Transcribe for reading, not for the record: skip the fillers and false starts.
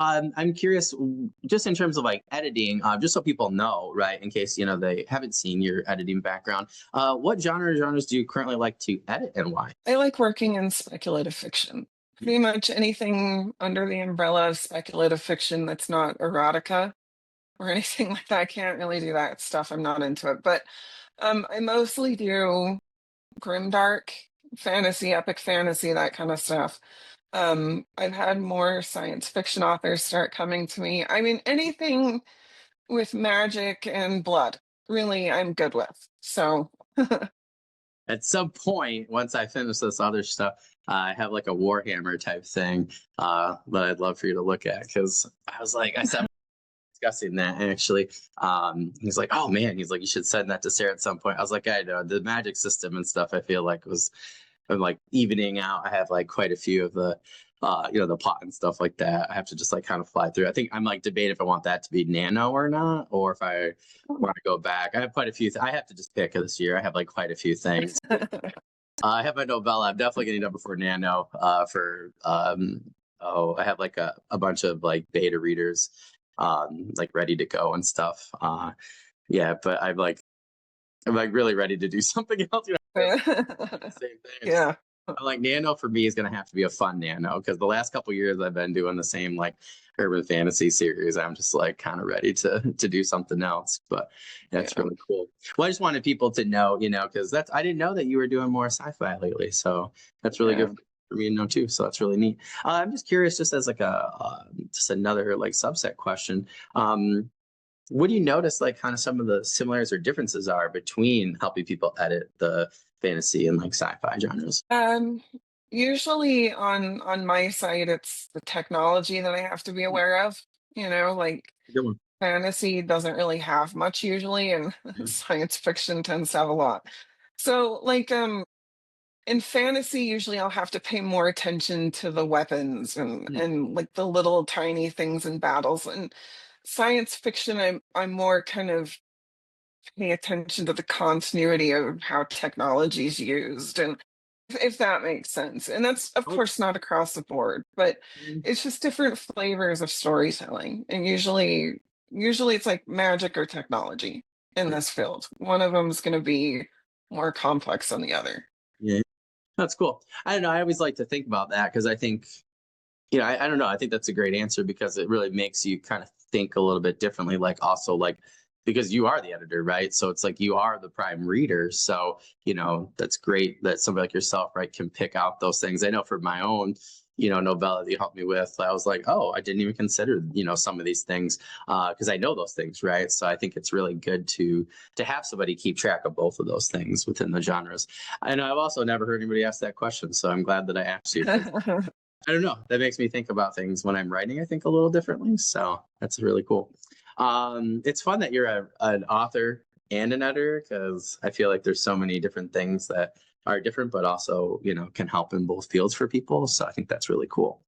I'm curious, just in terms of like editing, just so people know, right, in case, they haven't seen your editing background, what genres do you currently like to edit and why? I like working in speculative fiction. Pretty much anything under the umbrella of speculative fiction that's not erotica or anything like that. I can't really do that stuff. I'm not into it. But I mostly do grimdark fantasy, epic fantasy, that kind of stuff. I've had more science fiction authors start coming to me. I mean, anything with magic and blood, really, I'm good with. So, At some point, once I finish this other stuff, I have like a Warhammer type thing that I'd love for you to look at because I said discussing that actually. He's like, oh man, he's like, you should send that to Sarah at some point. I was like, I know the magic system and stuff. I feel like was I'm like evening out. I have like quite a few of the, the plot and stuff like that. I have to just like kind of fly through. I think I'm like debating if I want that to be nano or not, or if I want to go back. I have quite a few. I have to just pick this year. I have like quite a few things. I have my novella. I'm definitely getting done before nano. I have like a bunch of like beta readers, like ready to go and stuff. Yeah, but I'm like really ready to do something else. Same thing. yeah. I'm like nano for me is gonna have to be a fun nano because the last couple years I've been doing the same like urban fantasy series. I'm just like kind of ready to do something else. But that's Yeah. really cool. Well, I just wanted people to know, because I didn't know that you were doing more sci-fi lately. So that's really Yeah. good for me to know too. So that's really neat. I'm just curious, just as like just another like subset question. What do you notice like kind of some of the similarities or differences are between helping people edit the fantasy and like sci-fi genres? Um, Usually on my side, it's the technology that I have to be aware of. Like Good one. fantasy doesn't really have much usually, and Mhm. science fiction tends to have a lot. So, like, in fantasy, usually I'll have to pay more attention to the weapons and like the little tiny things in battles. And science fiction, I'm more kind of pay attention to the continuity of how technology is used and if that makes sense. And that's of Oh, course not across the board, but mm, it's just different flavors of storytelling. And usually it's like magic or technology in yeah. this field. One of them is going to be more complex than the other. Yeah. That's cool. I don't know. I always like to think about that because I think, I don't know. I think that's a great answer because it really makes you kind of think a little bit differently. Like also like because you are the editor, right? So it's like you are the prime reader. So, that's great that somebody like yourself, right, can pick out those things. I know for my own, novella that you helped me with, I was like, oh, I didn't even consider, some of these things because I know those things, right? So I think it's really good to have somebody keep track of both of those things within the genres. I know I've also never heard anybody ask that question, so I'm glad that I asked you because I don't know. That makes me think about things when I'm writing, I think a little differently. So that's really cool. It's fun that you're an author and an editor because I feel like there's so many different things that are different, but also, can help in both fields for people. So I think that's really cool.